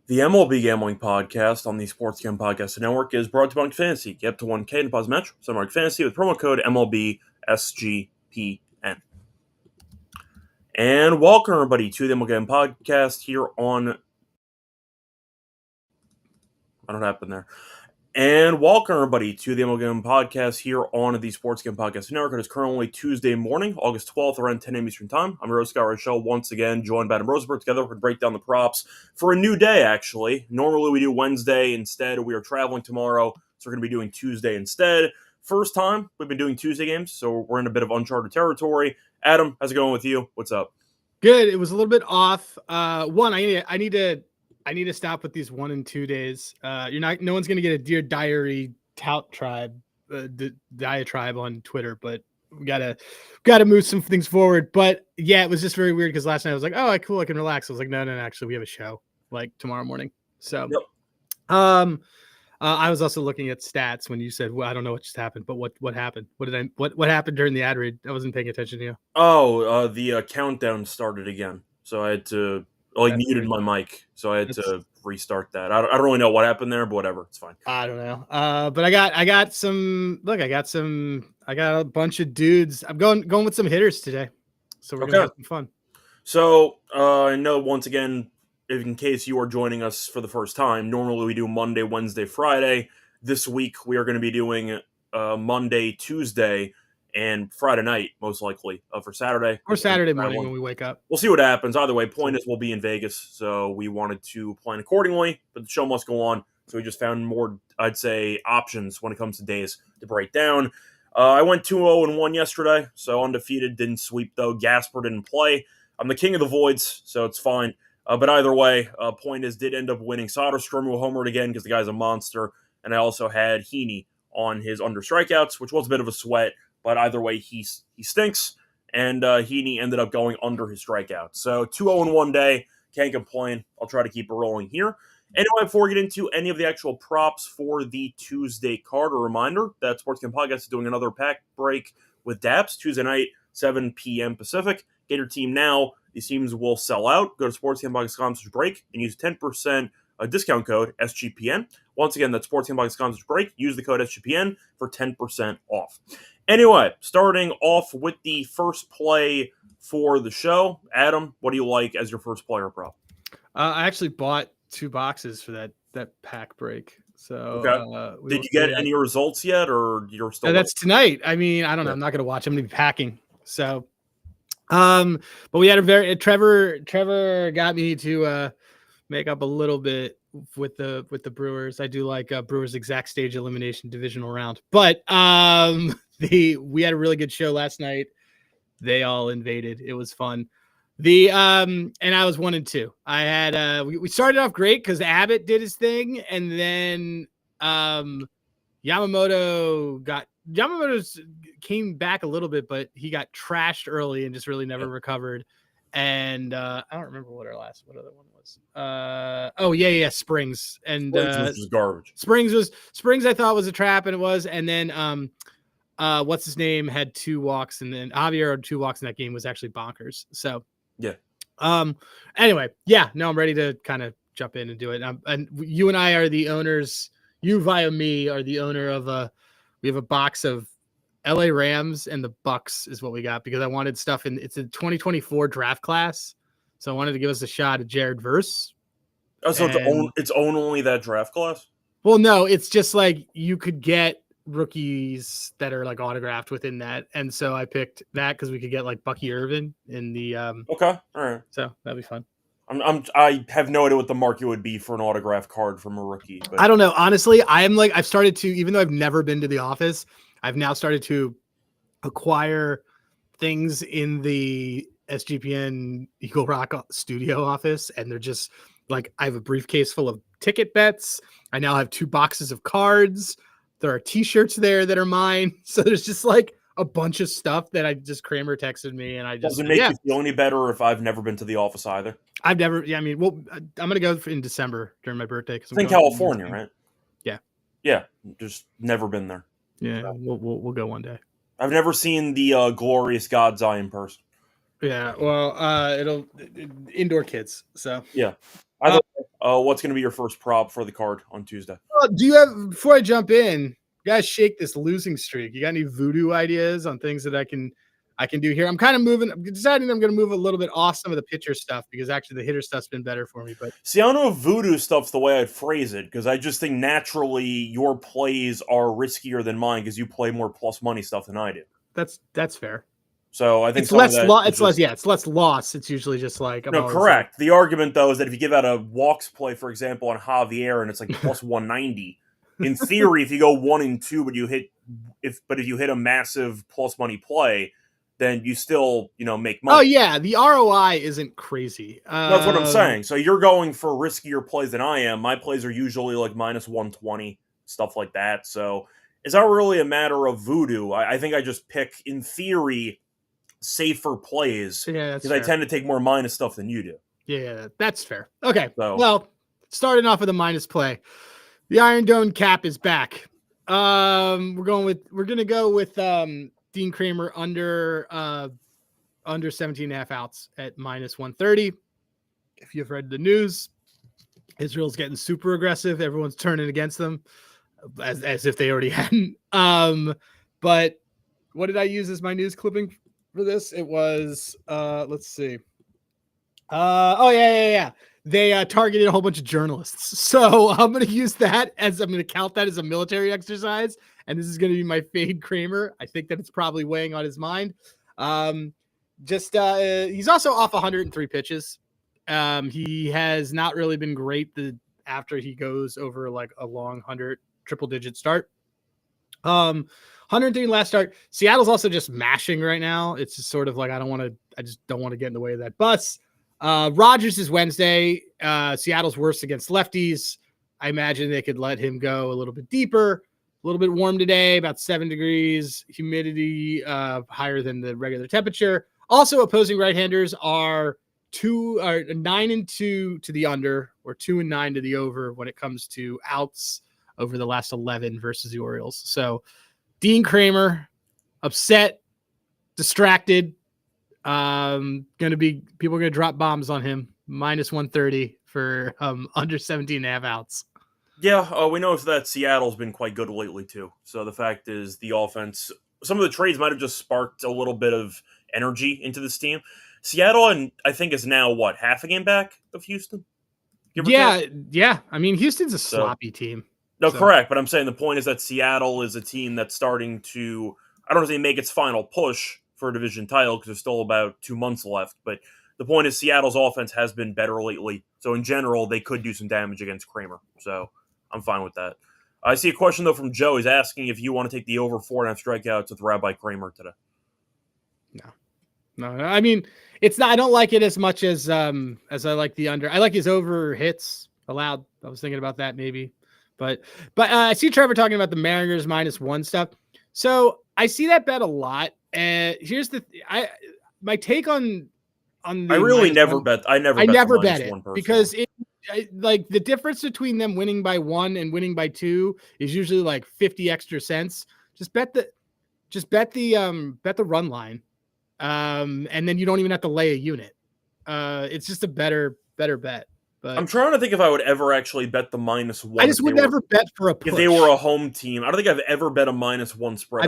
The MLB Gambling Podcast on the Sports Gambling Podcast Network is brought to you by Fantasy. Get up to 1K in deposit match, Sunmark Fantasy with promo code MLB SGPN. And welcome everybody to the MLB Gambling Podcast here on... I don't know what happened there. And welcome everybody to the MLB Gambling Podcast here on the Sports Gambling Podcast Network. It is currently Tuesday morning, August 12th, around 10 a.m. Eastern Time. I'm your host, Reichel, once again joined by Adam Rosenberg. Together, we're going to break down the props for a new day, actually. Normally, we do Wednesday. Instead, we are traveling tomorrow, so we're going to be doing Tuesday instead. First time we've been doing Tuesday games, so we're in a bit of uncharted territory. Adam, how's it going with you? What's up? Good. It was a little bit off. I need to stop with these 1 and 2 days. No one's going to get a Dear Diary tout tribe, diatribe on Twitter, but we gotta move some things forward. But yeah, it was just very weird because last night I was like, oh, cool, I can relax. I was like, no, actually we have a show like tomorrow morning. So, Yep. I was also looking at stats when you said, well, I don't know what just happened, but what happened? What happened during the ad read? I wasn't paying attention to you. Oh, the countdown started again, so I had to... muted my mic, so I had to restart that. I don't really know what happened there, but whatever, it's fine. I don't know. But I got a bunch of dudes. I'm going with some hitters today, so we're gonna have some fun. So I know once again, in case you are joining us for the first time, normally we do Monday, Wednesday, Friday. This week we are going to be doing Monday, Tuesday, and Friday night, most likely, for Saturday. Or Saturday morning when we wake up. We'll see what happens. Either way, point is we'll be in Vegas, so we wanted to plan accordingly, but the show must go on, so we just found more, I'd say, options when it comes to days to break down. I went 2-0-1 yesterday, so undefeated, didn't sweep, though. Gasper didn't play. I'm the king of the voids, so it's fine. But either way, point is did end up winning. Soderstrom who homered again because the guy's a monster, and I also had Heaney on his under strikeouts, which was a bit of a sweat. But either way, he stinks, and Heaney ended up going under his strikeouts. So 2-0-1 day, can't complain. I'll try to keep it rolling here. Anyway, before we get into any of the actual props for the Tuesday card, a reminder that Sports Gambling Podcast is doing another pack break with DAPS Tuesday night, 7 p.m. Pacific. Get your team now. These teams will sell out. Go to sportsgamblingpodcast.com/break and use 10% discount code SGPN. Once again, that's sportsgamblingpodcast.com/break. Use the code SGPN for 10% off. Anyway, starting off with the first play for the show. Adam, what do you like as your first player prop? I actually bought 2 boxes for that pack break. So okay. Did you get any results yet, or you're still? That's tonight. I mean, I don't know. I'm not going to watch. I'm going to be packing. So, but we had Trevor got me to make up a little bit with the Brewers. I do like Brewers exact stage elimination divisional round, but we had a really good show last night. They all invaded. It was fun. And I was 1 and 2. I had we started off great because Abbott did his thing, and then Yamamoto came back a little bit, but he got trashed early and just really never recovered. And I don't remember what other one was. Springs. And Springs was just garbage. Springs I thought was a trap, and it was. And then what's his name had 2 walks, and then Javier had 2 walks in that game, was actually bonkers. So yeah. Anyway, yeah, no, I'm ready to kind of jump in and do it. And you and I are the owners. You via me are the owner of we have a box of LA Rams and the Bucks is what we got, because I wanted stuff it's a 2024 draft class. So I wanted to give us a shot at Jared Verse. Oh, so it's only that draft class? Well, no, it's just like you could get rookies that are like autographed within that. And so I picked that because we could get like Bucky Irvin in the okay. All right. So that'd be fun. I have no idea what the market would be for an autograph card from a rookie. But... I don't know. Honestly, I've started to, even though I've never been to the office, I've now started to acquire things in the SGPN Eagle Rock studio office. And they're just like, I have a briefcase full of ticket bets. I now have 2 boxes of cards. There are t-shirts there that are mine. So there's just like a bunch of stuff that Kramer texted me, and I just... Does it make you feel any better if I've never been to the office either? I've never... Yeah, I mean, well, I'm going to go in December during my birthday. It's in California, right? Yeah. Yeah, just never been there. Yeah, so. We'll go one day. I've never seen the glorious God's Eye in person. Yeah, well, it'll indoor kids, so... Yeah. Either what's going to be your first prop for the card on Tuesday? Do you have, before I jump in, guys, shake this losing streak? You got any voodoo ideas on things that I can do here? I'm deciding I'm going to move a little bit off some of the pitcher stuff because actually the hitter stuff's been better for me. But see, I don't know if voodoo stuff's the way I'd phrase it, because I just think naturally your plays are riskier than mine because you play more plus money stuff than I do. That's fair. So I think it's less loss. It's usually just like correct. The argument though is that if you give out a walks play, for example, on Javier, and it's like plus 190, in theory, if you go 1 and 2, but if you hit a massive plus money play, then you still make money. Oh yeah, the ROI isn't crazy. That's what I'm saying. So you're going for riskier plays than I am. My plays are usually like minus 120, stuff like that. So it's not really a matter of voodoo. I think I just pick, in theory, safer plays because I tend to take more minus stuff than you do. Yeah, that's fair. Okay, well, starting off with a minus play, the Iron Dome cap is back. We're gonna go with Dean Kramer under 17.5 outs at minus 130. If you've read the news, Israel's getting super aggressive. Everyone's turning against them as if they already hadn't. But what did I use as my news clipping for this? It was let's see. Yeah. They targeted a whole bunch of journalists. So I'm going to use that I'm going to count that as a military exercise. And this is going to be my fade Kramer. I think that it's probably weighing on his mind. He's also off 103 pitches. He has not really been great after he goes over like a long triple digit start. 103 last start. Seattle's also just mashing right now. It's just sort of like, I just don't want to get in the way of that bus. Rogers is Wednesday. Seattle's worse against lefties. I imagine they could let him go a little bit deeper, a little bit warm today, about 7 degrees, humidity, higher than the regular temperature. Also opposing right-handers are 9-2 to the under or 2-9 to the over when it comes to outs over the last 11 versus the Orioles. So Dean Kramer, upset, distracted. People are going to drop bombs on him. Minus 130 for under 17.5 outs. Yeah, we know that Seattle's been quite good lately too. So the fact is, the offense, some of the trades might have just sparked a little bit of energy into this team. Seattle, and I think, is now half a game back of Houston. Yeah. I mean, Houston's a sloppy team. No, correct. But I'm saying the point is that Seattle is a team that's starting to, I don't know if they make its final push for a division title because there's still about 2 months left. But the point is Seattle's offense has been better lately. So in general, they could do some damage against Kramer. So I'm fine with that. I see a question, though, from Joe. He's asking if you want to take the over 4.5 strikeouts with Rabbi Kramer today. No. I mean, it's not. I don't like it as much as I like the under. I like his over hits allowed. I was thinking about that maybe, but I see Trevor talking about the Mariners -1 stuff. So I see that bet a lot. And here's my take on. I never bet it because like the difference between them winning by 1 and winning by 2 is usually like 50 extra cents. Just bet the run line. And then you don't even have to lay a unit. It's just a better bet. But I'm trying to think if I would ever actually bet the -1. I just would never bet for a push. If they were a home team. I don't think I've ever bet a -1 spread. I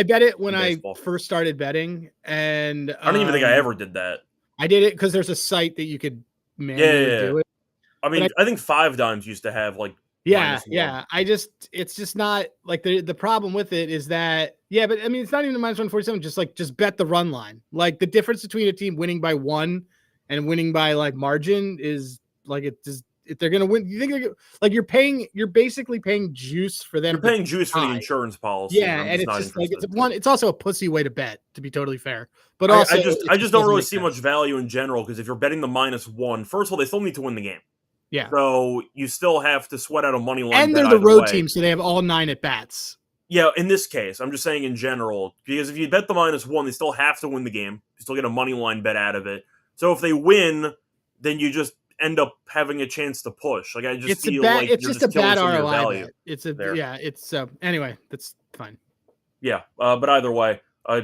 bet it when I first started betting, and I don't even think I ever did that. I did it because there's a site that you could manually do it. I mean, I think 5 Dimes used to have like Yeah. It's just not like the problem with it is that, but I mean, it's not even a -147, just bet the run line. Like the difference between a team winning by 1 and winning by like margin is like, if they're going to win, you think like you're basically paying juice for them. You're paying juice for the insurance policy. Yeah. And it's just like, it's also a pussy way to bet, to be totally fair. But also I just don't really see much value in general. Cause if you're betting the -1, first of all, they still need to win the game. Yeah. So you still have to sweat out a money line. And they're the road team, so they have all 9 at bats. Yeah, in this case, I'm just saying in general, because if you bet the -1, they still have to win the game. You still get a money line bet out of it. So if they win, then you just end up having a chance to push. Like it's just a bad ROI. Value anyway, that's fine. Yeah, but either way,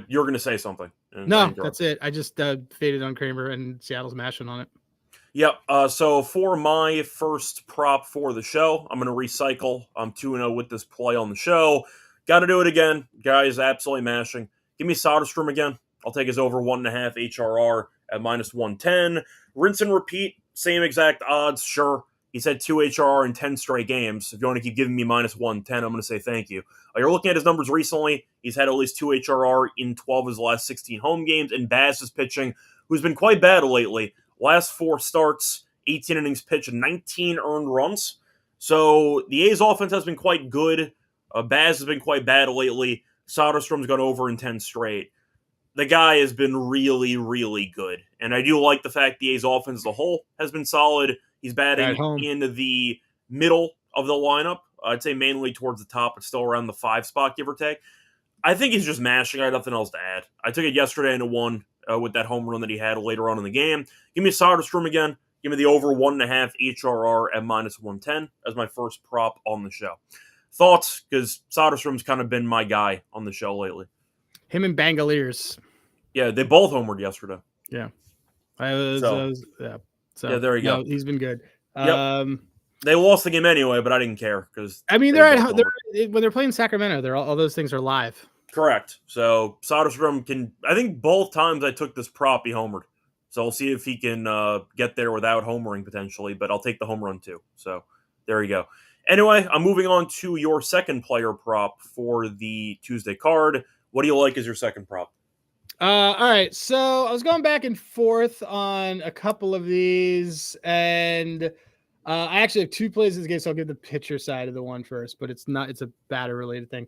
you're going to say something. No, that's it. I just faded on Kramer and Seattle's mashing on it. Yep. So for my first prop for the show, I'm going to recycle. I'm 2-0 with this play on the show. Got to do it again. Guys, absolutely mashing. Give me Soderstrom again. I'll take his over 1.5 HRR at -110. Rinse and repeat. Same exact odds. Sure. He's had 2 HRR in 10 straight games. If you want to keep giving me -110, I'm going to say thank you. You're looking at his numbers recently. He's had at least 2 HRR in 12 of his last 16 home games. And Baz is pitching, who's been quite bad lately. Last 4 starts, 18 innings pitched, 19 earned runs. So the A's offense has been quite good. Baz has been quite bad lately. Soderstrom's gone over in 10 straight. The guy has been really, really good. And I do like the fact the A's offense as a whole has been solid. He's batting in the middle of the lineup. I'd say mainly towards the top, but still around the 5 spot, give or take. I think he's just mashing. I have nothing else to add. I took it yesterday and it won with that home run that he had later on in the game. Give me Soderstrom again. Give me the over 1.5 HRR at -110 as my first prop on the show. Thoughts? Because Soderstrom's kind of been my guy on the show lately. Him and Bangaliers. Yeah, they both homered yesterday. Yeah. So there you go. He's been good. Yep. They lost the game anyway, but I didn't care because I mean when they're playing Sacramento, all those things are live. Correct. So Soderstrom can. I think both times I took this prop, he homered. So we'll see if he can get there without homering potentially. But I'll take the home run too. So there you go. Anyway, I'm moving on to your second player prop for the Tuesday card. What do you like as your second prop? All right. So I was going back and forth on a couple of these, and I actually have 2 plays in this game, so I'll give the pitcher side of the one first, but it's a batter related thing.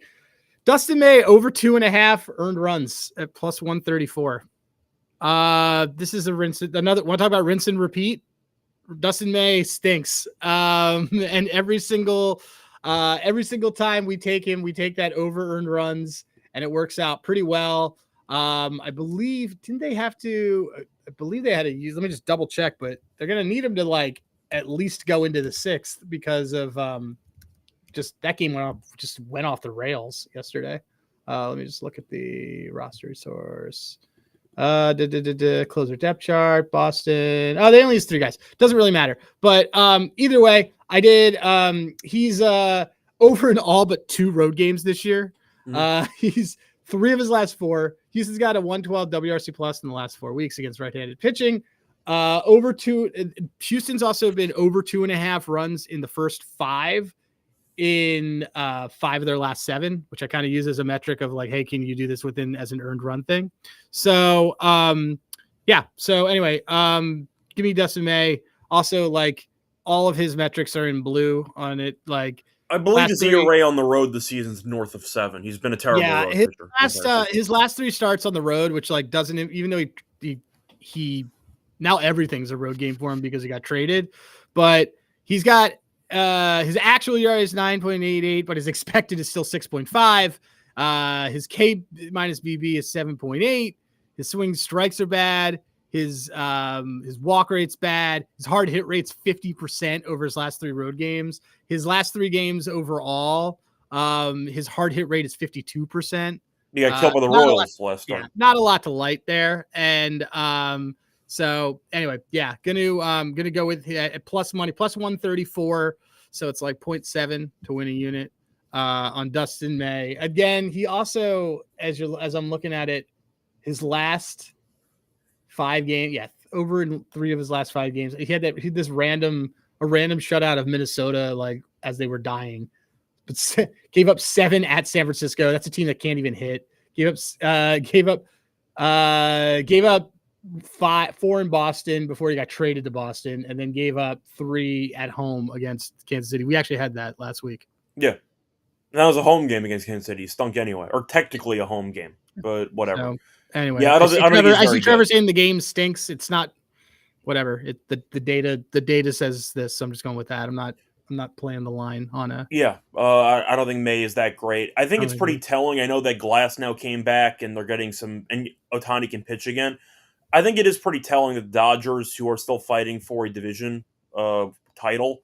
Dustin May over 2.5 earned runs at +134. This is a rinse. Want to talk about rinse and repeat? Dustin May stinks. And every single time we take him, we take that over earned runs, and it works out pretty well. I believe they had to use, let me just double check, but they're going to need him to at least go into the 6th because of, just that game went off the rails yesterday. Let me just look at the roster resource. Closer depth chart, Boston. Oh, they only use 3 guys. Doesn't really matter. But either way, I did. He's over in all but 2 road games this year. He's 3 of his last 4. Houston's got a 112 WRC plus in the last 4 weeks against right-handed pitching. Houston's also been over 2.5 runs in the first 5 in 5 of their last 7, which I kind of use as a metric of hey, can you do this as an earned run thing? So, yeah. So anyway, give me Dustin May. Also, all of his metrics are in blue on it. I believe his ERA on the road this season's north of 7. He's been a terrible road pitcher. His last 3 starts on the road, which doesn't, even though he now everything's a road game for him because he got traded, but he's got his actual ERA is 9.88, but his expected is still 6.5. His K minus BB is 7.8. His swing strikes are bad. His walk rate's bad. His hard hit rate's 50% over his last 3 road games. His last 3 games overall, his hard hit rate is 52%. He got killed by the Royals last time. Yeah, not a lot to light there. And so anyway, yeah, gonna go with at plus money, plus 134. So it's 0.7 to win a unit on Dustin May. Again, he also, as I'm looking at it, his last 5 games, over in 3 of his last 5 games, he had this random shutout of Minnesota, as they were dying, but gave up 7 at San Francisco. That's a team that can't even hit. Gave up 4 in Boston before he got traded to Boston, and then gave up 3 at home against Kansas City. We actually had that last week. Yeah. That was a home game against Kansas City. He stunk anyway, or technically a home game, but whatever. So, anyway, yeah, I see Trevor saying the game stinks. It's not whatever. The data says this, so I'm just going with that. I'm not playing the line on a. Yeah, I don't think May is that great. I think it's pretty telling. I know that Glass now came back and they're getting and Ohtani can pitch again. I think it is pretty telling that the Dodgers, who are still fighting for a division title,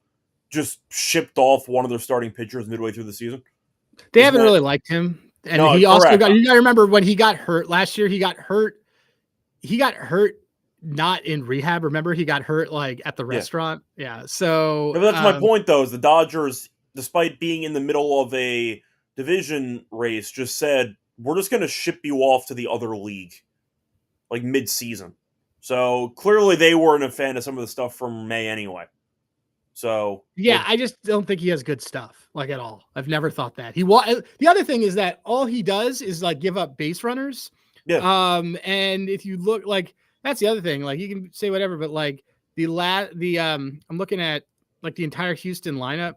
just shipped off one of their starting pitchers midway through the season. They haven't really liked him. And he also you got to remember when he got hurt last year, he got hurt not in rehab. Remember, he got hurt like at the restaurant. Yeah. So no, but that's my point, though, is the Dodgers, despite being in the middle of a division race, just said, we're just going to ship you off to the other league, like mid-season. So clearly they weren't a fan of some of the stuff from May anyway. So yeah, I just don't think he has good stuff, like, at all. I've never thought that. The other thing is that all he does is like give up base runners. Yeah. And if you look, like, that's the other thing. Like, you can say whatever, but like I'm looking at like the entire Houston lineup.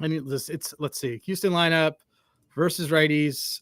And let's see, Houston lineup versus righties.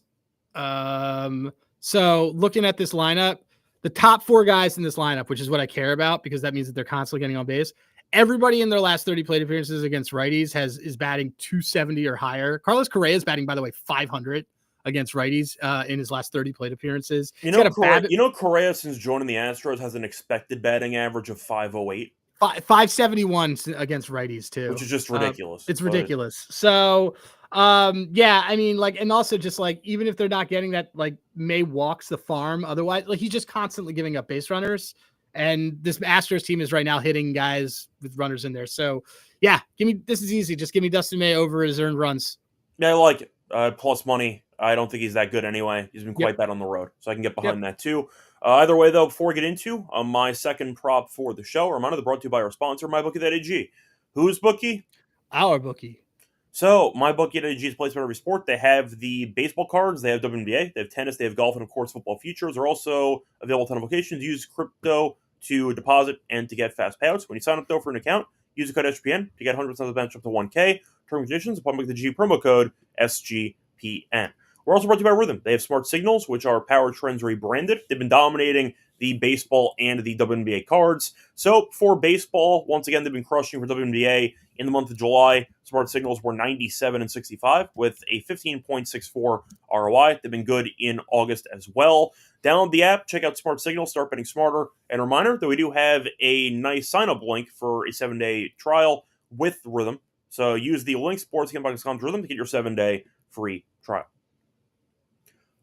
So looking at this lineup, the top 4 guys in this lineup, which is what I care about because that means that they're constantly getting on base. Everybody in their last 30 plate appearances against righties is batting 270 or higher. Carlos Correa is batting, by the way, 500 against righties in his last 30 plate appearances. Correa, since joining the Astros, has an expected batting average of 508. 571 against righties too, which is just ridiculous. It's ridiculous. So, yeah, I mean, like, and also just like, even if they're not getting that, like, May walks the farm, otherwise, like, he's just constantly giving up base runners. And this Astros team is right now hitting guys with runners in there. So, yeah, this is easy. Just give me Dustin May over his earned runs. Yeah, I like it. Plus money. I don't think he's that good anyway. He's been quite bad on the road. So I can get behind that too. Either way, though, before we get into my second prop for the show, a reminder that brought to you by our sponsor, MyBookie.ag. Whose bookie? Our bookie. So, MyBookie.ag is a place for every sport. They have the baseball cards, they have WNBA, they have tennis, they have golf, and of course, football futures. They're also available at a ton of locations. Use crypto to deposit and to get fast payouts. When you sign up, though, for an account, use the code SGPN to get 100% of the bench up to 1K. Terms and conditions apply with the G promo code SGPN. We're also brought to you by Rhythm. They have Smart Signals, which are Power Trends rebranded. They've been dominating the baseball and the WNBA cards. So for baseball, once again, they've been crushing for WNBA in the month of July. Smart Signals were 97 and 65 with a 15.64 ROI. They've been good in August as well. Download the app, check out Smart Signals, start betting smarter. And a reminder that we do have a nice sign-up link for a 7-day trial with Rhythm. So use the link sportsgaming.com Rhythm to get your 7-day free trial.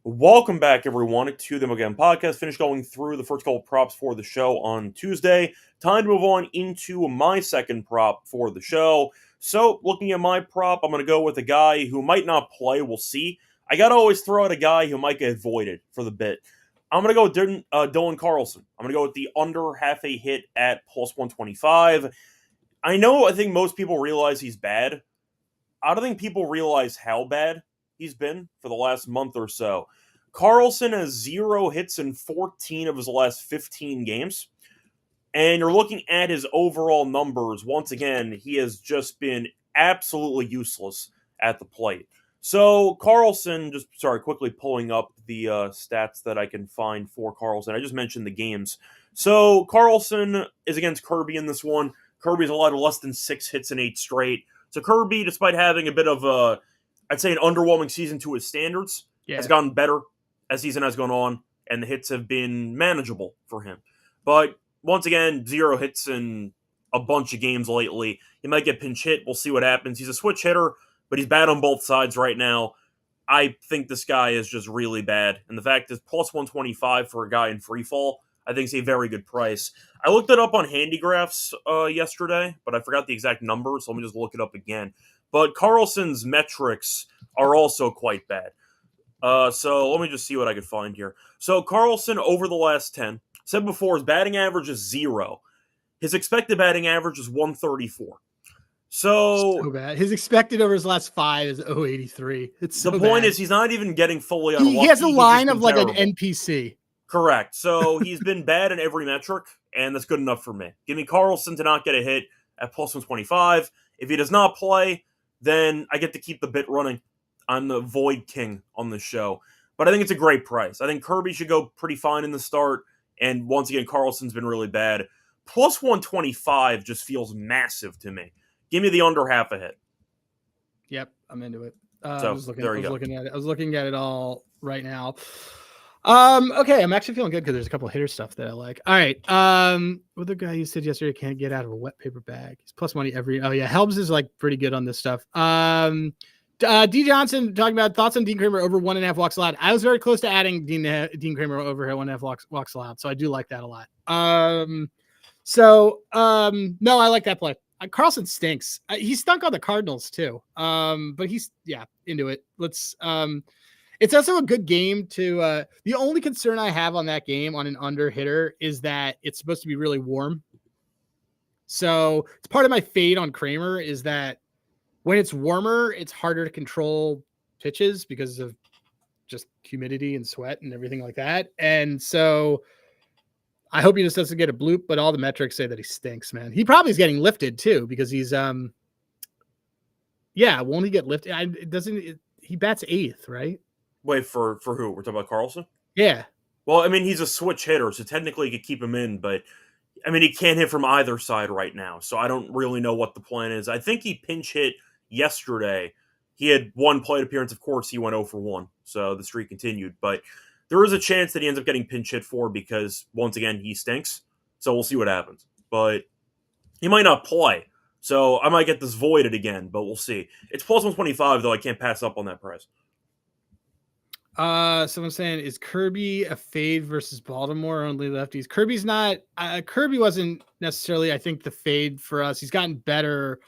Welcome back, everyone, to the MLB Gambling Podcast. Finished going through the first couple of props for the show on Tuesday. Time to move on into my second prop for the show. So, looking at my prop, I'm going to go with a guy who might not play. We'll see. I got to always throw out a guy who might get voided for the bit. I'm going to go with Dylan Carlson. I'm going to go with the under half a hit at plus 125. I think most people realize he's bad. I don't think people realize how bad he's been for the last month or so. Carlson has 0 hits in 14 of his last 15 games. And you're looking at his overall numbers. Once again, he has just been absolutely useless at the plate. So Carlson, quickly pulling up the stats that I can find for Carlson. I just mentioned the games. So Carlson is against Kirby in this one. Kirby's allowed less than 6 hits in 8 straight. So Kirby, despite having a bit of I'd say an underwhelming season to his standards, has gotten better as season has gone on, and the hits have been manageable for him. But once again, 0 hits in a bunch of games lately. He might get pinch hit. We'll see what happens. He's a switch hitter, but he's bad on both sides right now. I think this guy is just really bad. And the fact is, plus 125 for a guy in free fall, I think is a very good price. I looked it up on Handigraphs yesterday, but I forgot the exact number, so let me just look it up again. But Carlson's metrics are also quite bad. So let me just see what I could find here. So Carlson, over the last 10, said before, his batting average is 0. His expected batting average is 134. So bad. His expected over his last 5 is 083. It's so the point bad. is he's not even getting fully unlucky. He has a line of like terrible. An NPC. Correct. So he's been bad in every metric, and that's good enough for me. Give me Carlson to not get a hit at plus 125. If he does not play, then I get to keep the bit running. I'm the Void King on the show. But I think it's a great price. I think Kirby should go pretty fine in the start. And once again, Carlson's been really bad. Plus 125 just feels massive to me. Give me the under half a hit. Yep, I'm into it. I was looking at it all right now. Okay, I'm actually feeling good because there's a couple of hitter stuff that I like. All right. What the guy you said yesterday can't get out of a wet paper bag. He's plus money every. Oh yeah, Helms is like pretty good on this stuff. D Johnson talking about thoughts on Dean Kramer over 1.5 walks allowed. I was very close to adding Dean Kramer over 1.5 walks allowed, so I do like that a lot. No, I like that play. Carlson stinks. He stunk on the Cardinals too. But he's into it. Let's. It's also a good game to. The only concern I have on that game on an under hitter is that it's supposed to be really warm. So it's part of my fade on Kramer is that when it's warmer, it's harder to control pitches because of just humidity and sweat and everything like that. And so I hope he just doesn't get a bloop, but all the metrics say that he stinks, man. He probably is getting lifted too because he's won't he get lifted? He bats 8th, right? Wait, for who? We're talking about Carlson? Yeah. Well, I mean, he's a switch hitter, so technically you could keep him in, but I mean, he can't hit from either side right now, so I don't really know what the plan is. I think he pinch hit yesterday. He had one plate appearance. Of course, he went 0 for 1, so the streak continued. But there is a chance that he ends up getting pinch hit for because, once again, he stinks. So we'll see what happens. But he might not play, so I might get this voided again, but we'll see. It's plus 125, though. I can't pass up on that price. Someone's saying, is Kirby a fade versus Baltimore or only lefties? Kirby's not. Kirby wasn't necessarily, I think, the fade for us. He's gotten better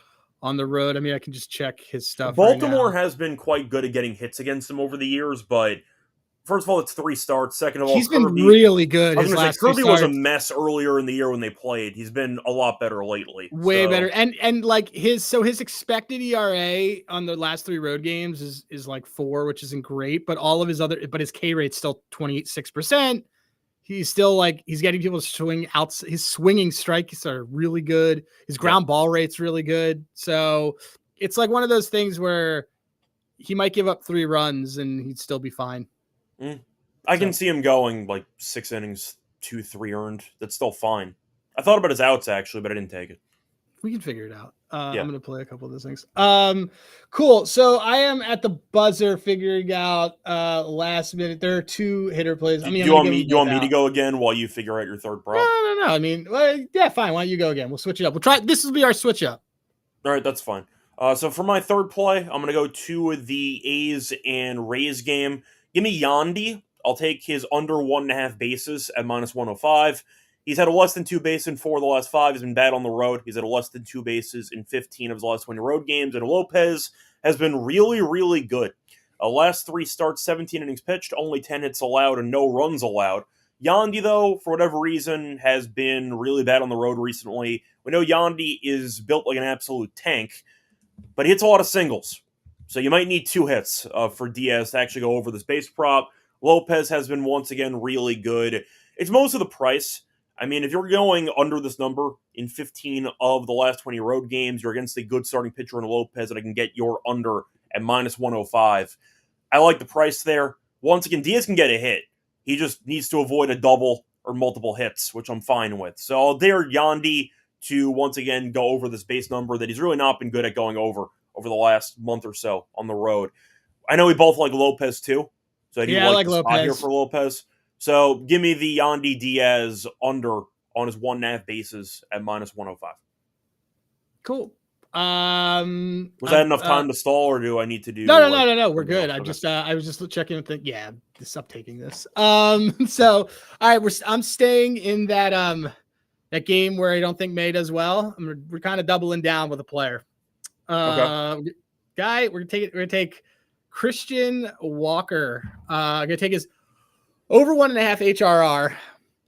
on the road. I mean, I can just check his stuff. Baltimore has been quite good at getting hits against him over the years, but first of all, it's 3 starts. Second of all, he's been really good. Kirby was a mess earlier in the year when they played. He's been a lot better lately. Way better. And like his expected ERA on the last 3 road games is like 4, which isn't great, but all of his his K rate's still 26%. He's still he's getting people to swing out. His swinging strikes are really good. His ground ball rate's really good. So it's like one of those things where he might give up 3 runs and he'd still be fine. I can see him going 6 innings, 2-3 earned. That's still fine. I thought about his outs actually, but I didn't take it. We can figure it out. I'm going to play a couple of those things. Cool. So I am at the buzzer figuring out last minute. There are 2 hitter plays. I mean, you want me to go again while you figure out your third prop? No. I mean, fine. Why don't you go again? We'll switch it up. We'll try. This will be our switch up. All right, that's fine. So for my third play, I'm going to go to the A's and Rays game. Give me Yandy. I'll take his under 1.5 bases at minus 105. He's had a less than 2 bases in 4 of the last 5. He's been bad on the road. He's had a less than 2 bases in 15 of his last 20 road games. And Lopez has been really, really good. Last 3 starts, 17 innings pitched, only 10 hits allowed and no runs allowed. Yandy, though, for whatever reason, has been really bad on the road recently. We know Yandy is built like an absolute tank, but he hits a lot of singles. So you might need 2 hits for Diaz to actually go over this base prop. Lopez has been, once again, really good. It's most of the price. I mean, if you're going under this number in 15 of the last 20 road games, you're against a good starting pitcher in Lopez that I can get your under at minus 105. I like the price there. Once again, Diaz can get a hit. He just needs to avoid a double or multiple hits, which I'm fine with. So I'll dare Yandy to, once again, go over this base number that he's really not been good at going over the last month or so on the road. I know we both like Lopez, too. So I do like the spot here for Lopez. So give me the Yandy Diaz under on his 1.5 bases at minus 105. Cool. Was that enough time to stall, or do I need to do? No. We're good. I was just checking and think, stop taking this. So all right, I'm staying in that game where I don't think May does well. We're kind of doubling down with a player. Okay. Guy, we're gonna take Christian Walker. I'm gonna take his over 1.5 HRR,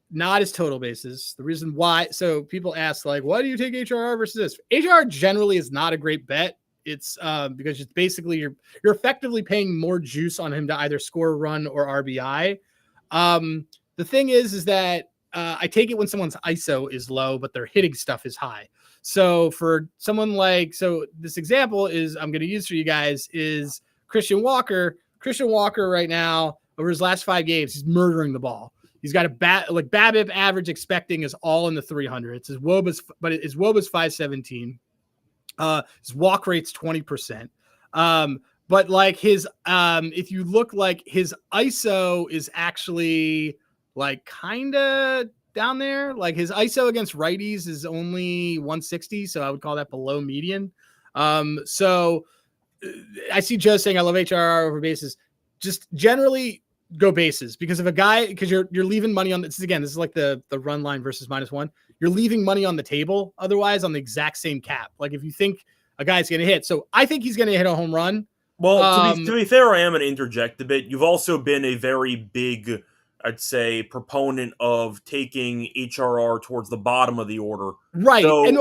not his total bases. The reason why, so people ask, why do you take HRR versus this? HRR generally is not a great bet. It's because it's basically you're effectively paying more juice on him to either score a run or RBI. The thing is that I take it when someone's ISO is low, but their hitting stuff is high. So for someone this example is I'm going to use for you guys is Christian Walker. Christian Walker right now, over his last 5 games, he's murdering the ball. He's got a BABIP average expecting is all in the 300s. His WOBA's 517. His walk rate's 20%. But his if you look his ISO is actually kind of down there. His ISO against righties is only 160, so I would call that below median. So I see Joe saying I love HRR over bases. Just generally go bases because if a guy, because you're leaving money on this again, this is like the run line versus -1. You're leaving money on the table otherwise on the exact same cap. Like if you think a guy's going to hit, so I think he's going to hit a home run. Well, to be fair, I am going to interject a bit. You've also been a very big, I'd say, proponent of taking HRR towards the bottom of the order. Right. So And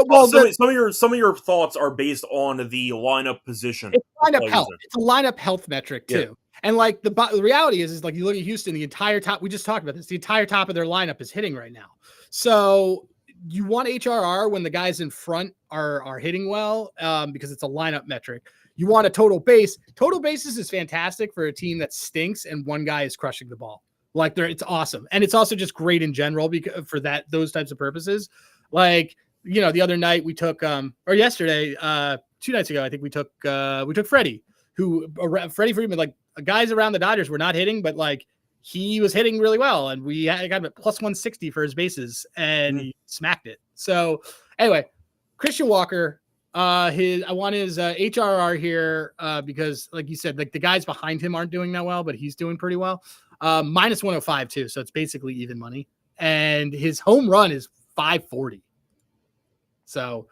some of your thoughts are based on the lineup position. It's lineup health. It's a lineup health metric too. Yeah. And like the reality is like you look at Houston, the entire top, we just talked about this, the entire top of their lineup is hitting right now. So you want HRR when the guys in front are hitting well, because it's a lineup metric. You want a total base. Total bases is fantastic for a team that stinks and one guy is crushing the ball. Like it's awesome. And it's also just great in general because for those types of purposes. Like, the other night we took, or yesterday, 2 nights ago, I think we took Freddie, Freddie Freeman, like guys around the Dodgers were not hitting, but like he was hitting really well. And we got him at +160 for his bases and he smacked it. So anyway, Christian Walker, I want his HRR here because like you said, like the guys behind him aren't doing that well, but he's doing pretty well. -105 too. So it's basically even money. And his home run is 540. So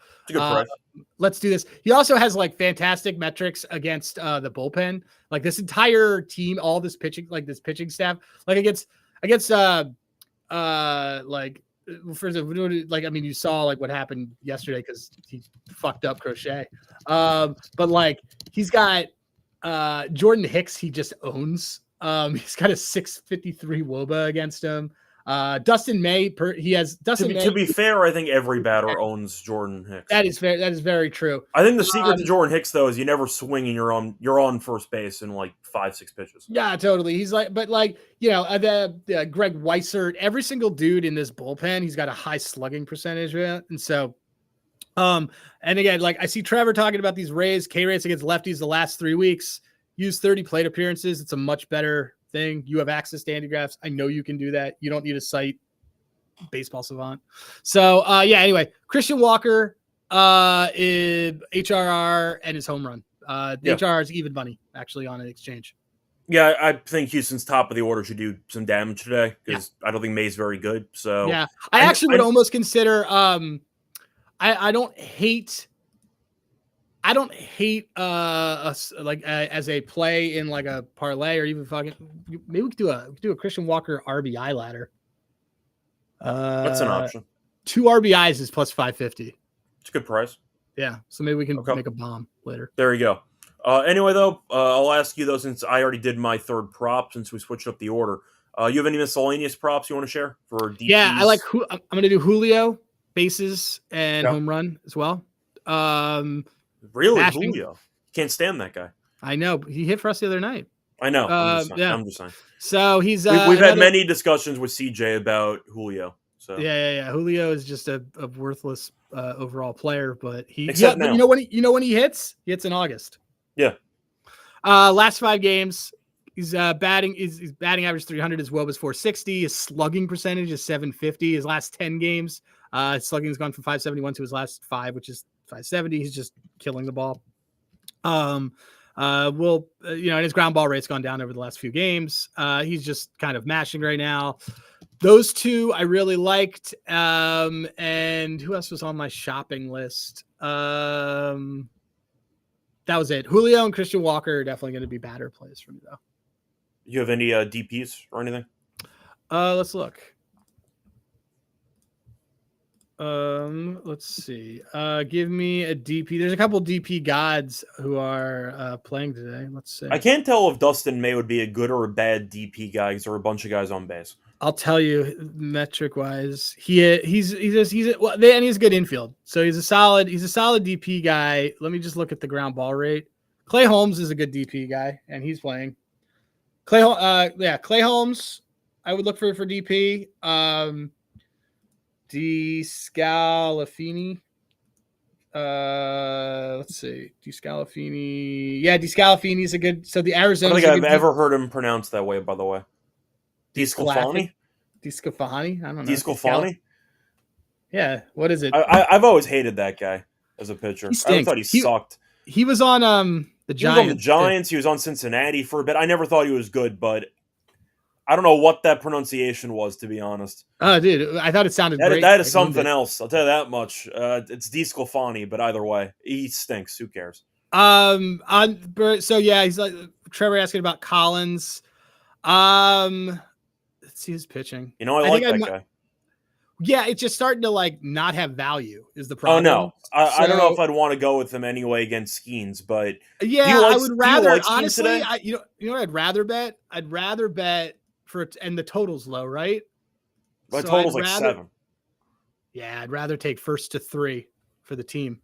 let's do this. He also has like fantastic metrics against the bullpen. Like this entire team, all this pitching, like this pitching staff, like against like first of like I mean you saw like what happened yesterday because he fucked up Crochet. But like he's got Jordan Hicks, he just owns. He's got a 653 WOBA against him. Dustin May, he has Dustin May. To be fair, I think every batter owns Jordan Hicks. That is very true. I think the secret to Jordan Hicks though is you never swing and you're on first base in like 5-6 pitches. Yeah, totally. He's like, but like the Greg Weissert, every single dude in this bullpen, he's got a high slugging percentage, and so. And again, like I see Trevor talking about these Rays K rates against lefties the last 3 weeks. Use 30 plate appearances. It's a much better thing. You have access to Andy graphs. I know you can do that. You don't need a site. Baseball savant. So anyway, Christian Walker, HRR and his home run. HRR is even money actually on an exchange. Yeah, I think Houston's top of the order should do some damage today because I don't think May's very good. So yeah, I actually would almost consider. I don't hate like as a play in like a parlay or even fucking maybe we could do a Christian Walker RBI ladder. That's an option. 2 RBIs is +550. It's a good price. Yeah, so maybe we can make a bomb later. There you go. Anyway, though, I'll ask you though since I already did my third prop since we switched up the order. You have any miscellaneous props you want to share for DPs? Yeah, I'm going to do Julio bases and home run as well. Really, Julio? Can't stand that guy. I know. He hit for us the other night. I know. I'm just saying. So he's we've had many discussions with CJ about Julio. So yeah. Julio is just a worthless overall player, but now. you know when he hits in August. Yeah. Last 5 games, he's batting average 300. His WOBA is 460. His slugging percentage is 750. His last 10 games, his slugging has gone from 571 to his last 5, which is 570. He's just killing the ball. And his ground ball rate's gone down over the last few games. He's just kind of mashing right now. Those 2 I really liked. And who else was on my shopping list? That was it. Julio and Christian Walker are definitely going to be batter plays for me though. You have any DPs or anything? Let's look. Let's see. Give me a DP. There's a couple DP gods who are playing today. Let's see. I can't tell if Dustin May would be a good or a bad DP guy because there are a bunch of guys on base. I'll tell you, metric wise, he's a good infield. So he's a solid DP guy. Let me just look at the ground ball rate. Clay Holmes is a good DP guy, and he's playing. Clay Holmes, I would look for DP. DeScalafini. Let's see. DeScalafini. Yeah, DeScalafini is a good. So the Arizona. I don't think I've ever heard him pronounced that way, by the way. DeScalafani? DeScalafani? I don't know. DeScalafani? Yeah. What is it? I've always hated that guy as a pitcher. I thought he sucked. He was on The He was on Giants. the Giants. He was on Cincinnati for a bit. I never thought he was good, but I don't know what that pronunciation was, to be honest. Oh, dude, I thought it sounded great. That is something else. I'll tell you that much. It's Di Sclafani, but either way, he stinks. Who cares? So yeah, he's like Trevor asking about Collins. Let's see his pitching. I like that guy. Yeah, it's just starting to like not have value is the Oh problem. no, I don't know if I'd want to go with him anyway against Skeens, but yeah, I would rather honestly. You know what I'd rather bet? I'd rather bet and the total's low, right? The total's like 7. Yeah, I'd rather take 1st to 3 for the team.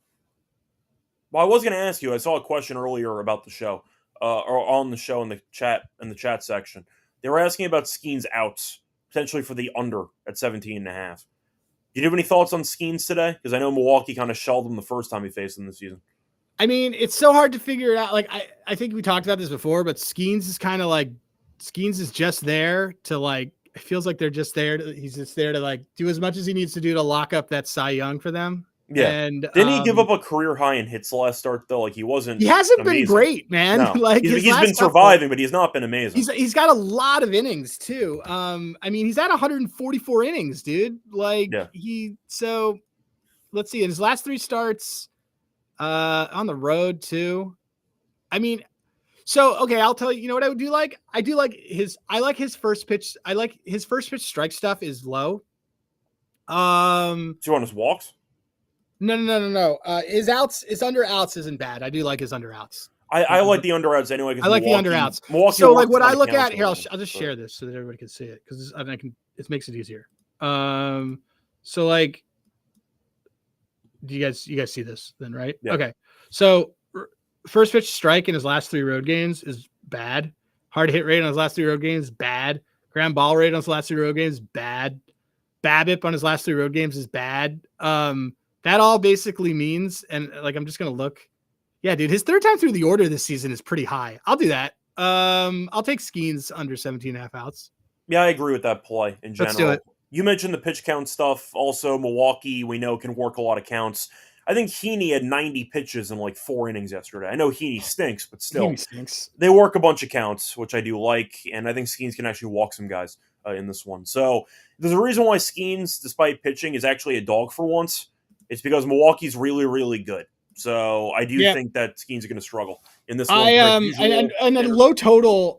Well, I was going to ask you. I saw a question earlier about the show, or on the show in the chat section. They were asking about Skeens outs potentially for the under at 17.5. Do you have any thoughts on Skeens today? Because I know Milwaukee kind of shelled him the first time he faced him this season. I mean, it's so hard to figure it out. Like I think we talked about this before, but Skeens is kind of like Skeens is just there to like. It feels like they're just there. He's just there to like do as much as he needs to do to lock up that Cy Young for them. Yeah. And didn't he give up a career high in hits the last start though? Like he hasn't been great, man. No. Like he's been surviving, but he's not been amazing. He's got a lot of innings too. I mean, he's at 144 innings, dude. Like so let's see, in his last 3 starts, on the road too. I mean, so okay, I'll tell you. You know what I do like? I like his first pitch. I like his first pitch strike stuff is low. Do you want his walks? No. His under outs isn't bad. I do like his under outs. I like the under outs anyway. I like the under outs. So like what I look at here, I'll just share this so that everybody can see it because it makes it easier. So like, do you guys see this then? Right? Yeah. Okay. So first pitch strike in his last 3 road games is bad. Hard hit rate on his last 3 road games bad. Ground ball rate on his last 3 road games bad. BABIP on his last 3 road games is bad. That all basically means, and like I'm just gonna look. Yeah, dude, his 3rd time through the order this season is pretty high. I'll do that. I'll take Skeens under 17.5 outs. Yeah, I agree with that play in general. Let's do it. You mentioned the pitch count stuff. Also, Milwaukee, we know, can work a lot of counts. I think Heaney had 90 pitches in like 4 innings yesterday. I know Heaney stinks, but still, they work a bunch of counts, which I do like, and I think Skeens can actually walk some guys in this one. So there's a reason why Skeens, despite pitching, is actually a dog for once. It's because Milwaukee's really, really good. So I do think that Skeens are going to struggle in this one. And then low totals,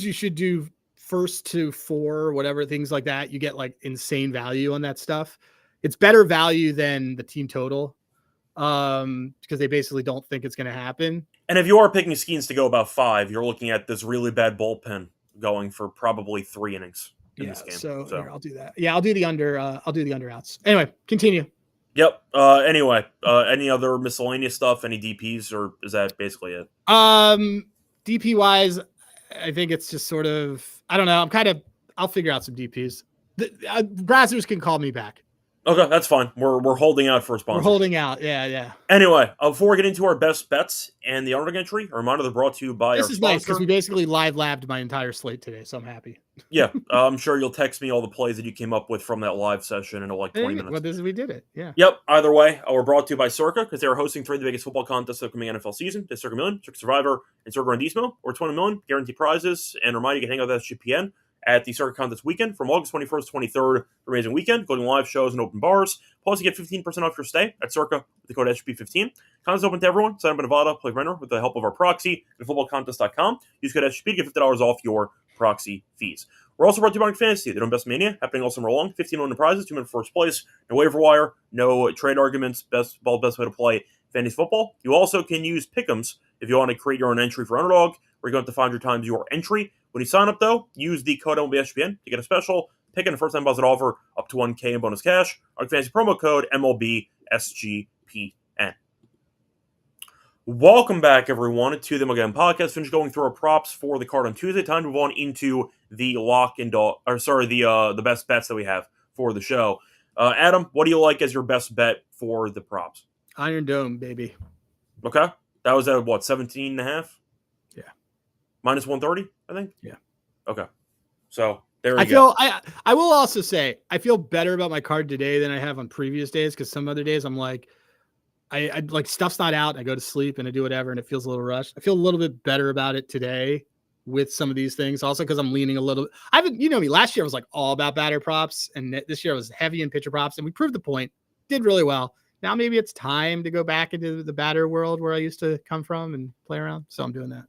you should do 1st to 4, whatever, things like that. You get like insane value on that stuff. It's better value than the team total because they basically don't think it's going to happen. And if you are picking Skeens to go about 5, you're looking at this really bad bullpen going for probably 3 innings in this game. So here, I'll do that. Yeah, I'll do the under. I'll do the under outs. Anyway, continue. Yep. Anyway, any other miscellaneous stuff? Any DPs, or is that basically it? DP wise, I think it's just sort of. I don't know. I'll figure out some DPs. Brazzers can call me back. Okay, that's fine. We're holding out for a sponsor. We're holding out. Yeah. Anyway, before we get into our best bets and the underdog entry, a reminder they're brought to you by this our is sponsor. nice because we basically live labbed my entire slate today, so I'm happy. Yeah, I'm sure you'll text me all the plays that you came up with from that live session in like 20 minutes. Well, we did it. Yeah. Yep. Either way, we're brought to you by Circa because they are hosting 3 of the biggest football contests of the coming NFL season: the Circa Million, Circa Survivor, and Circa Rendismo, or 20 million guaranteed prizes. And remind you can hang out with SGPN at the Circa Contest Weekend from August 21st to 23rd. Amazing weekend, including live shows and open bars. Plus, you get 15% off your stay at Circa with the code SGP15. Contest open to everyone. Sign up in Nevada, play Renner with the help of our proxy at footballcontest.com. Use code SGP to get $50 off your proxy fees. We're also brought to you by Fantasy. They don't best mania happening all summer long. 15 million prizes, 2 minute first place. No waiver wire, no trade arguments. Best way to play fantasy football. You also can use Pick'ems if you want to create your own entry for Underdog. We're going to 500 times your entry. When you sign up, though, use the code MLBSGPN to get a special pick and a first-time deposit offer up to $1K in bonus cash. Our fantasy promo code MLBSGPN. Welcome back, everyone, to the MLB Gambling Podcast. Finished going through our props for the card on Tuesday. Time to move on into the the best bets that we have for the show. Adam, what do you like as your best bet for the props? Iron Dome, baby. Okay, that was at what, 17.5? Yeah, minus 130, I think. Yeah. Okay, so there we go. I will also say I feel better about my card today than I have on previous days because some other days I'm like, I like stuff's not out. I go to sleep and I do whatever, and it feels a little rushed. I feel a little bit better about it today with some of these things, also because I'm leaning a little. I haven't, you know me. Last year I was like all about batter props, and this year I was heavy in pitcher props, and we proved the point. Did really well. Now maybe it's time to go back into the batter world where I used to come from and play around. So I'm doing that.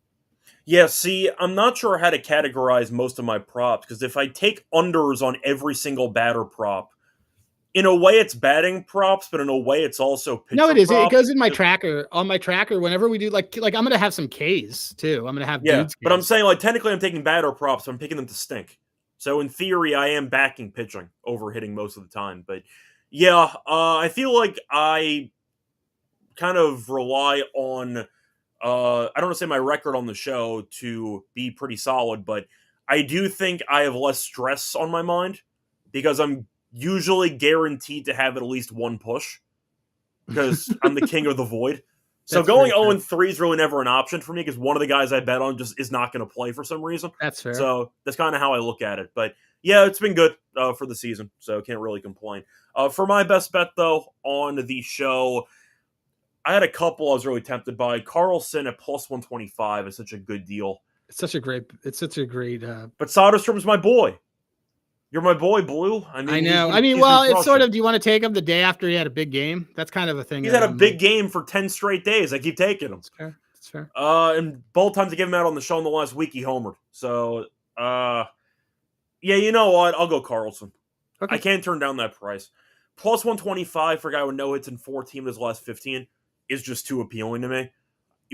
Yeah, see, I'm not sure how to categorize most of my props, because if I take unders on every single batter prop, in a way it's batting props, but in a way it's also pitcher No, it is. It props. goes in my tracker. On my tracker, whenever we do like I'm going to have some Ks too. I'm going to have dudes. But I'm saying, like, technically I'm taking batter props, so I'm picking them to stink. So in theory, I am backing pitching over hitting most of the time. But yeah, I feel like I kind of rely on, I don't want to say my record on the show to be pretty solid, but I do think I have less stress on my mind because I'm usually guaranteed to have at least one push because I'm the king of the void. So going 0-3 is really never an option for me because one of the guys I bet on just is not going to play for some reason. That's fair. So that's kind of how I look at it. But yeah, it's been good for the season, so can't really complain. For my best bet, though, on the show, I had a couple I was really tempted by. Carlson at plus 125 is such a good deal. It's such a great. But Soderstrom's my boy. You're my boy, Blue. I know. It's sort of. Do you want to take him the day after he had a big game? That's kind of a thing. He's had a big game for 10 straight days. I keep taking him. That's fair. And both times I gave him out on the show in the last week, he homered. So, yeah, you know what? I'll go Carlson. Okay. I can't turn down that price. Plus 125 for a guy with no hits and 14 in his last 15 is just too appealing to me.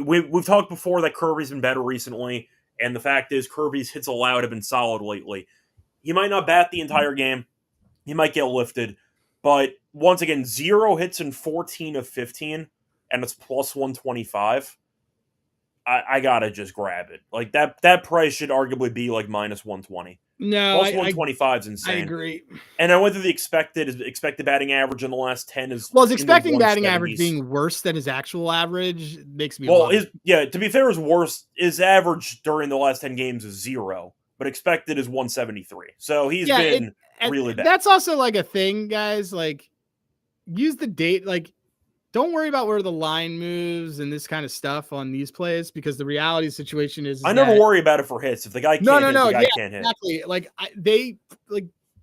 We've talked before that Kirby's been better recently, and the fact is Kirby's hits allowed have been solid lately. He might not bat the entire game. He might get lifted. But once again, 0 hits in 14 of 15, and it's plus 125. I gotta just grab it. Like that price should arguably be like minus 120. No, plus 125 is insane. I agree. And I went through the expected batting average in the last 10 is his expecting batting average being worse than his actual average makes me to be fair, his average during the last 10 games is 0. But expected is 173. So he's been really bad. That's also like a thing, guys. Like, use the date. Like, don't worry about where the line moves and this kind of stuff on these plays because the reality situation is. I never worry about it for hits. If the guy can't hit, the guy can't hit. Exactly. Like, they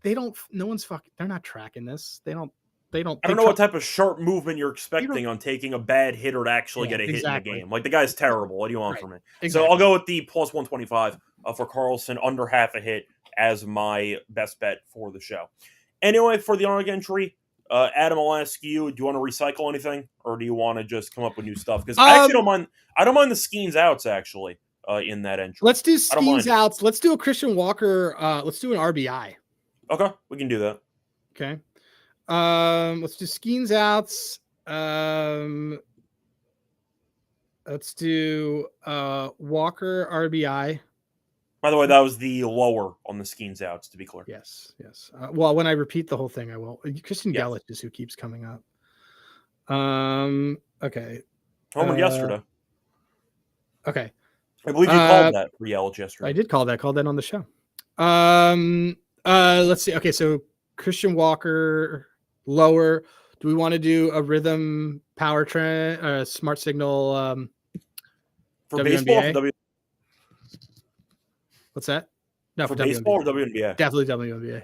don't. No one's fucking. They're not tracking this. They don't. I don't know what type of sharp movement you're expecting on taking a bad hitter to actually get a hit in the game. Like, the guy's terrible. What do you want from me? Exactly. So I'll go with the plus 125 for Carlson, under half a hit as my best bet for the show. Anyway, for the honorable entry, Adam, I'll ask you, do you want to recycle anything? Or do you want to just come up with new stuff? Because I actually don't mind. I don't mind the Skeens outs, actually, in that entry. Let's do Skeens outs. Let's do a Christian Walker. Let's do an RBI. Okay, we can do that. Okay. Let's do Skeens outs. Let's do Walker RBI. By the way, that was the lower on the Skeens outs, to be clear. Yes. Well, when I repeat the whole thing, I will. Christian Yelich is who keeps coming up. Okay. Homer yesterday. Okay. I believe you called that for Yelich yesterday. I did call that. Called that on the show. Let's see. Okay, so Christian Walker lower. Do we want to do a rhythm power trend, smart signal? For WNBA? baseball, What's that? No, for baseball or WNBA? Definitely WNBA.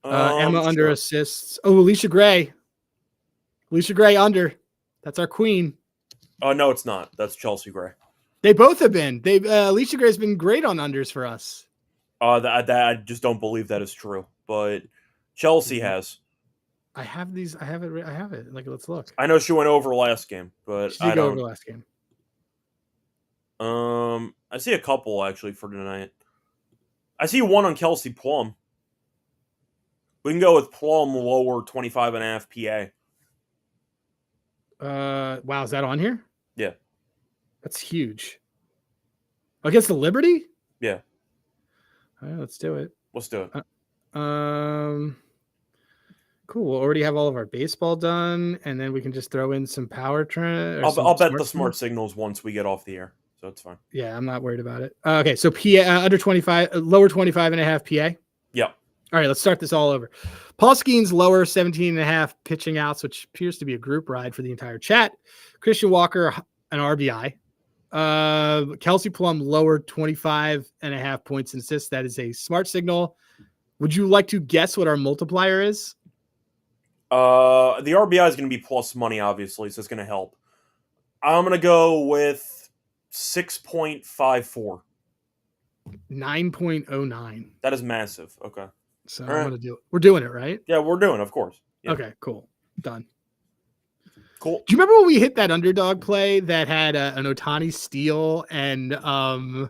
Emma under assists. Oh, Alicia Gray. Alicia Gray under. That's our queen. Oh, no, it's not. That's Chelsea Gray. They both have been. Alicia Gray's been great on unders for us. I just don't believe that is true. But Chelsea has. I have these. I have it. Like, let's look. I know she went over last game, but she did go over last game. I see a couple actually for tonight. I see one on Kelsey Plum. We can go with Plum lower 25.5 PA. Wow, is that on here? Yeah. That's huge. Against the Liberty? Yeah. All right, let's do it. Let's do it. Cool. We'll already have all of our baseball done, and then we can just throw in some power trend. I'll bet the smart signals once we get off the air, so it's fine. Yeah, I'm not worried about it. Okay, so PA under 25, lower 25.5 PA. Yeah. All right, let's start this all over. Paul Skeens lower 17.5 pitching outs, which appears to be a group ride for the entire chat. Christian Walker, an RBI. Kelsey Plum lower 25.5 points and assists. That is a smart signal. Would you like to guess what our multiplier is? The RBI is going to be plus money, obviously, so it's going to help. I'm going to go with 6.54. 9.09. That is massive. Okay. So I'm going to do it. We're doing it, right? Yeah, we're doing it, of course. Yeah. Okay, cool. Done. Cool. Do you remember when we hit that underdog play that had an Ohtani steal and a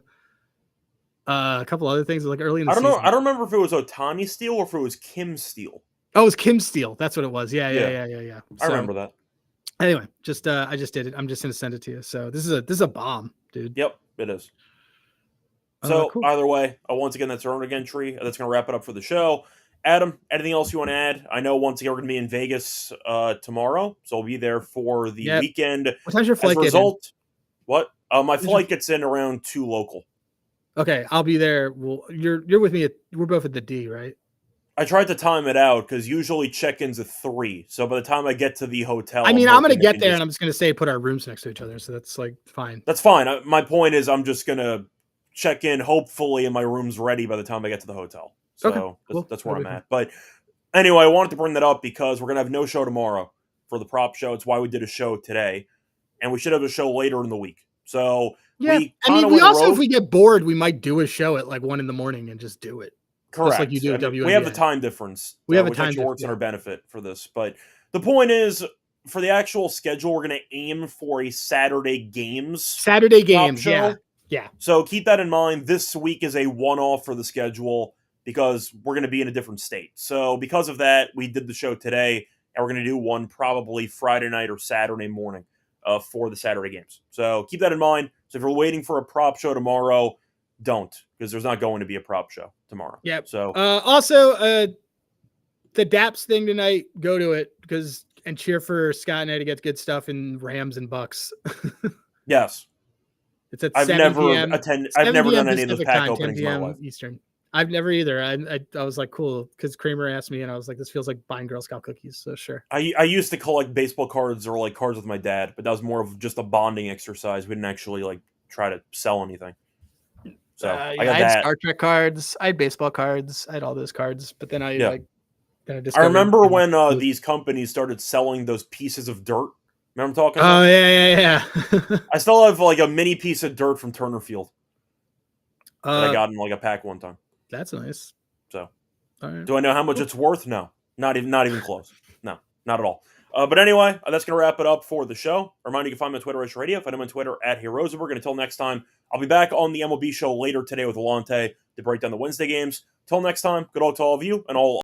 couple other things like early in the season? I don't remember if it was Ohtani steal or if it was Kim steal. Oh, it was Kim steal. That's what it was. Yeah. I remember that. Anyway, I just did it. I'm just going to send it to you. So this is a bomb, dude. Yep, it is. So cool. Either way, once again, that's our own entry. That's going to wrap it up for the show. Adam, anything else you want to add? I know once again we're going to be in Vegas tomorrow, so I'll be there for the weekend. What time's your flight? As a result, what? My flight gets in around 2 local. Okay, I'll be there. Well, you're with me. We're both at the D, right? I tried to time it out because usually check-in's at 3. So by the time I get to the hotel, I'm going to get there and I'm just going to say put our rooms next to each other. So that's like fine. That's fine. My point is I'm just going to check in, hopefully, and my room's ready by the time I get to the hotel. So okay, that's where I'm at. But anyway, I wanted to bring that up because we're going to have no show tomorrow for the prop show. It's why we did a show today. And we should have a show later in the week. So we also, if we get bored, we might do a show at like 1 a.m. and just do it. Correct. Just like you do at WNBA. We have the time difference. We have a which time actually works in our benefit for this. But the point is, for the actual schedule, we're going to aim for a Saturday games. Yeah. So keep that in mind. This week is a one-off for the schedule because we're going to be in a different state. So because of that, we did the show today, and we're going to do one probably Friday night or Saturday morning for the Saturday games. So keep that in mind. So if you're waiting for a prop show tomorrow, don't, because there's not going to be a prop show tomorrow. Yep. So also, the DAPS thing tonight, go to it and cheer for Scott and I to get good stuff in Rams and Bucks. Yes. It's at I've 7 never p.m. I've never done any of those Pacific pack time, openings 10 in my p.m. life. Eastern. I've never either. I was like, cool, because Kramer asked me, and I was like, this feels like buying Girl Scout cookies. So sure. I used to collect baseball cards or like cards with my dad, but that was more of just a bonding exercise. We didn't actually like try to sell anything. So I had Star Trek cards. I had baseball cards. I had all those cards, but then I remember when these companies started selling those pieces of dirt. Remember I'm talking about? Oh, yeah. I still have like a mini piece of dirt from Turner Field that I got in like a pack one time. That's nice. So, all right. Do I know how much it's worth? No, not even close. No, not at all. But anyway, that's going to wrap it up for the show. Remind you can find me on Twitter, Radio. Find him on Twitter at Rosenberg. And until next time, I'll be back on the MLB show later today with Lonte to break down the Wednesday games. Till next time, good luck to all of you and all.